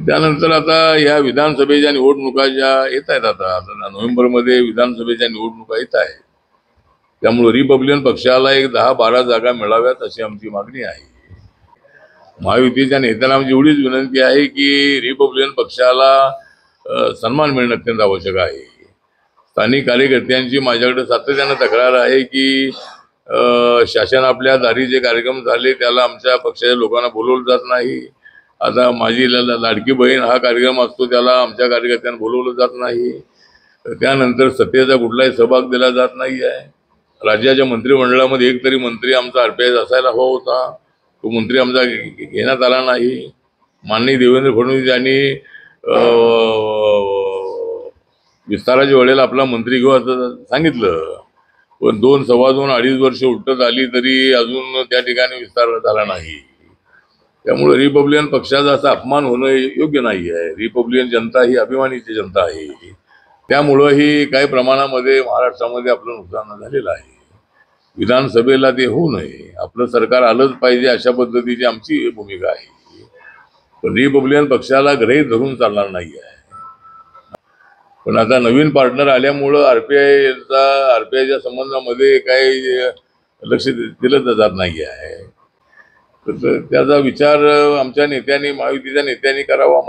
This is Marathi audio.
त्यानंतर आता या विधानसभेच्या निवडणुका ज्या येत आहेत, आता नोव्हेंबरमध्ये विधानसभेच्या निवडणुका येत आहेत, त्यामुळे रिपब्लिकन पक्षाला एक 10-12 जागा मिळाव्यात अशी आमची मागणी आहे. महायुतीच्या नेत्यांना आमची एवढीच विनंती आहे की रिपब्लिकन पक्षाला सन्मान मिळणं अत्यंत आवश्यक आहे. स्थानिक कार्यकर्त्यांची माझ्याकडे सातत्यानं तक्रार आहे की शासन आपल्या दारी जे कार्यक्रम झाले त्याला आमच्या पक्षाच्या लोकांना बोलवलं जात नाही. आता माझी लाडकी बहीण हा कार्यक्रम असतो त्याला आमच्या कार्यकर्त्यांना बोलवलं जात नाही. त्यानंतर सत्तेचा कुठलाही सहभाग दिला जात नाही आहे. राज्याच्या मंत्रिमंडळामध्ये एक तरी मंत्री आमचा आरपीआय असायला हवा होता, तो मंत्री आमचा घेण्यात आला नाही. माननीय देवेंद्र फडणवीस यांनी विस्ताराच्या वेळेला आपला मंत्री घेऊ असं सांगितलं, पण 2, सव्वा 2, 2.5 वर्ष उलटत आली तरी अजून त्या ठिकाणी विस्तार झाला नाही. त्यामुळे रिपब्लिकन पक्षाचा असा अपमान होणं योग्य नाही आहे. रिपब्लिकन जनता ही अभिमानीची जनता आहे. त्यामुळं ही काही प्रमाणामध्ये महाराष्ट्रामध्ये आपलं नुकसान झालेलं आहे. विधानसभेला ते होऊ नये, आपलं सरकार आलंच पाहिजे अशा पद्धतीची आमची भूमिका आहे. पण रिपब्लिकन पक्षाला गृहीत धरून चालणार नाही आहे. पण आता नवीन पार्टनर आल्यामुळं आरपीआयच्या संबंधामध्ये काही लक्ष दिलं जात नाही आहे. तर त्याचा विचार आमच्या नेत्यांनी, महायुतीच्या नेत्यांनी करावा.